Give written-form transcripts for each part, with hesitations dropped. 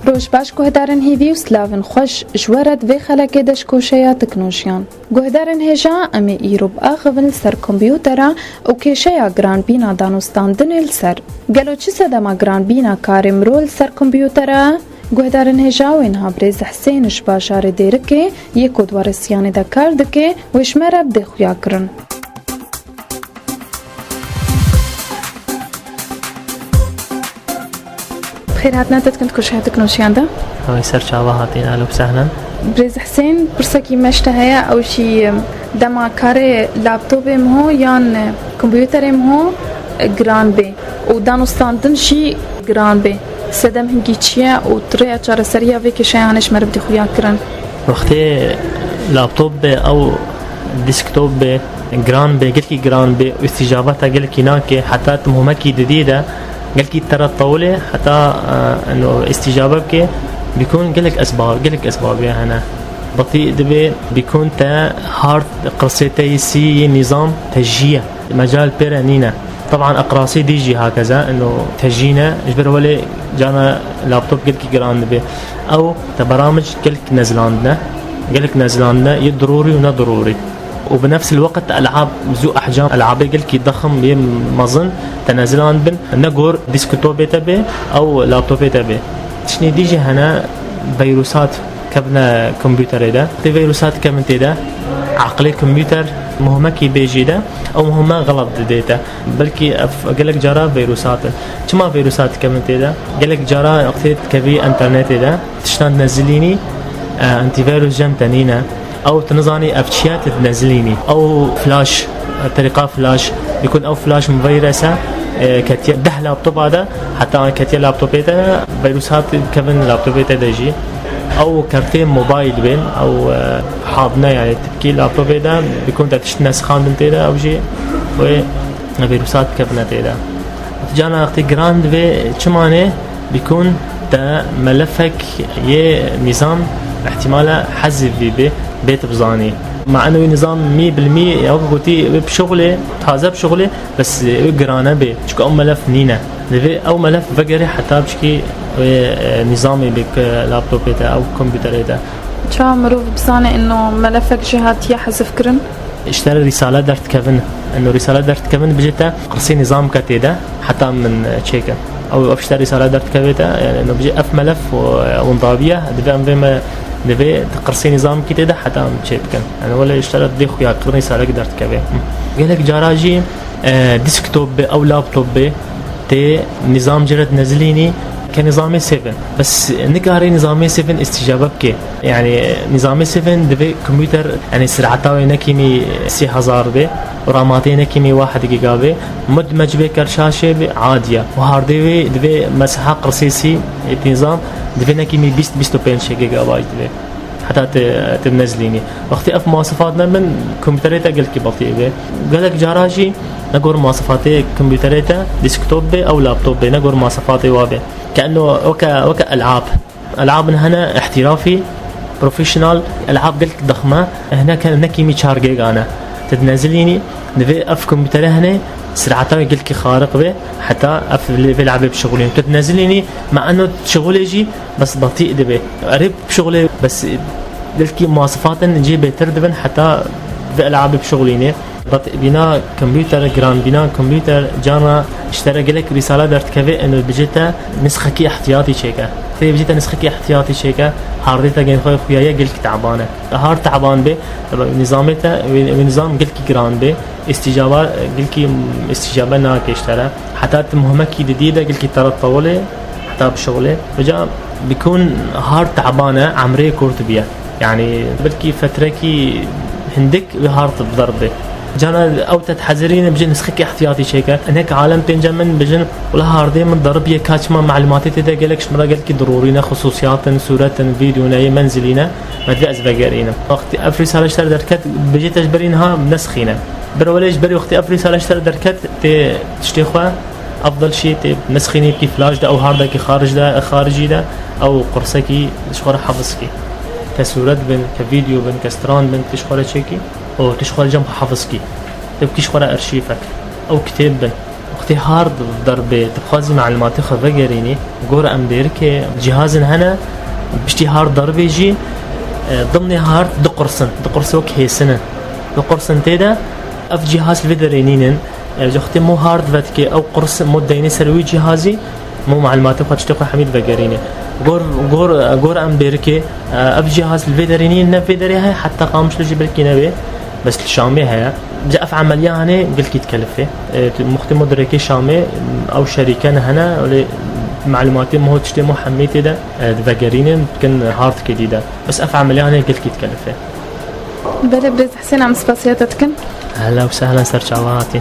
روش باش گوهدارن هیوی و سلاون خوش جوارد وی خلقه دش کوشیا تکنوشیان. گوهدارن هجا امی ایروب آخوون سر کمپیوترا و کشیا گران بینا دانستان دنیل سر. گلو چی سدما گران بینا کارم رول سر کمپیوترا؟ گوهدارن هجا و اینها بریز حسینش باشار دیرکه یک دوارسیان دا کار دکه و اشمرب دی خویا کرن. خير هاتنا تتكنت كل شيء تكنوشيان ده؟ هاي سرچاوا هاتين أهلا وسهلا. بريز حسين برسكي مشتهيا أو شي دما كاري لابتوب مهو يان كمبيوتر مهو جران بي ودانوستان دن شي جران بي سدم هنگي چيا وطريا چار سريا في كشي هانش مربدي خويا كرن. وقتي لابتوب أو ديسكتوب جران بي قلت جران بي واستجابتها قلت هناك حتى مهمكي جديدة قلت ترى الطاولة حتى إنه استجابتك بيكون قلك أسباب يعني هنا بطيء دبي بيكون تا هارد قرصتي سي نظام تجية مجال بيرانينا طبعا أقراصي دي جي هكذا إنه تجينا إجبر ولي جانا لابتوب قلك جران دبي أو تبرامج قلك نزلاندنا يضروري ونا ضروري وبنفس الوقت ألعاب ذو أحجام ألعاب قلك ضخم بمظن تنازلان بن نقول ديسكتوب تبي أو لابتوب تبي تشني ديجي هنا فيروسات كبنا كمبيوتر ده فيروسات كمن تدا عقلي كمبيوتر مهمكي بيجي ده أو مهمة غلط ديتا بلكي قالك جرا فيروسات كما فيروسات كمن تدا قالك جرا اقتيت كبي انترنت ده تشتان تنزليني انتي فيروس جم تنينا أو تنظاني أفتشيات تنزليني أو فلاش طريقة فلاش يكون أو فلاش مفيروسة كتير ده لابتوب هذا حتى كتير لابتوبيته فيروسات كمان لابتوبيته دجي أو كارتين موبايل بين أو حاضنة يعني تبكي لابتوب ده بيكون تشتنا سخان من تيدا أو شيء وفيروسات كمان تيدا جانا وقت جراند في شمانه بيكون تا ملفك يه نظام احتماله حذف بيه بيت بزاني مع انه نظام 100% او قلتي بشغله تازه بشغله بس جرانه بي شكو او ملف نينا او ملف فقري حتى بشكي نظامي بك لابتوب او كمبيوتر ده شو معروف بزاني انه ملفك جهات يحذف كرن اشترى رساله درت كيفن انه رساله درت كيفن بجتا قرصي نظام كتيدا حتى من تشيكا او اشتري رساله درت كبيتا يعني انه بيجي اف ملف ونضابيه دفع دبي تقرصي نظام كده حتى عم تشيبكن يعني ولا اشتريت دي خويا قرني سالة قدرت كبير قال لك جراجي ديسكتوب او لابتوب تي نظام جرد نزليني كنظام 7 بس نقاري نظام 7 استجابة بك يعني نظام 7 دبي كمبيوتر يعني سرعته نكيمي 3000 بي وراماتي نكيمي 1 جيجا بي مدمج بكر شاشة عادية وهاردوي دبي مساحة قرصيسي نظام دبي نكيمي 25 جيجا بايت بي حتى تنزليني وقتي اف مواصفاتنا من كمبيوتريتا قلت بطيء بي قال لك جراجي نقول مواصفاتي كمبيوتريتا ديسكتوب او لابتوب نقول مواصفاتي وابي كانه وكا العاب هنا احترافي بروفيشنال العاب قلت ضخمه هنا كان نكيمي 4 جيجا انا تنزليني دبي اف كمبيوتر هنا سرعتها قلت خارق به حتى اف اللي بيلعب بشغلين تنزليني مع انه شغل يجي بس بطيء دبي قريب بشغلي بس قلت مواصفات نجي بتردبن حتى بلعب بشغلين بنا كمبيوتر جران بنا كمبيوتر جانا اشترى لك رسالة درت كفي انه بجيتا نسخة احتياطي شيكا في بجيتا نسخة احتياطي شيكا هارديتا جين خويا قلت تعبانه هارد تعبان به نظامته ونظام قلت جران به استجابة قلت استجابة ناك اشترى حتى مهمك جديدة قلت ترى طولة حتى بشغله فجأة بيكون هارد تعبانه عمري كورت بيه يعني بلكي فتركي هندك بهارد بضربه جانا او تتحذرين بجن نسخك احتياطي شيكا هناك عالم تنجمن بجن ولا هاردي من ضرب يكاتشما معلوماتي تدا قالك شمرا قالك ضرورينا خصوصيات صورة فيديونا منزلينا ما تبي ازبقرينا وقت افري سال اشتري دركات بجي تجبرينها بنسخينا برا جبري وقت افري سال اشتري دركات تشتيخوا افضل شيء نسخيني كي فلاش ده او هارد كي خارجي ده او قرصكي شخوره حفظكي كصورة بن كفيديو بن كستران بن تشخوره شيكي او تشخوره جنب حفظكي تبكي شخوره ارشيفك او كتاب بن وقتی هارد ضربه تبخازي معلومات خو بگرینی گور ام دیر که جهاز هنا بشتي هارد ضربه يجي ضمن هارد دقرسو كيسنه دقرسن تيدا اف جهاز الفيدرينين جختي مو هارد فتكي او قرص مو ديني سروي جهازي مو معلومات خو تشتكو حميد بگرینه غور ام بيركي اف جهاز الفيدرينين نفيدري هاي حتى قامش لجي بركي نبي بس الشامي هي جاء في عمليه هنا قلت كي تكلفه مختي مدركي شامي او شركه هنا ولا معلوماتي مو تشتي مو حميتي ده بقرينين كان هارد جديده بس اف عمليه هنا قلت كي تكلفه بلا برز حسين عم سباسياتتكن هلا وسهلا سرچاواتي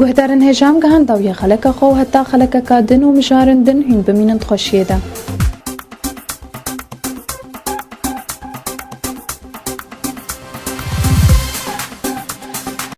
گوهدارن هجام گهان داویه خلک خو حتی خلک کادن و مجارن دن هین بمینند خوشیده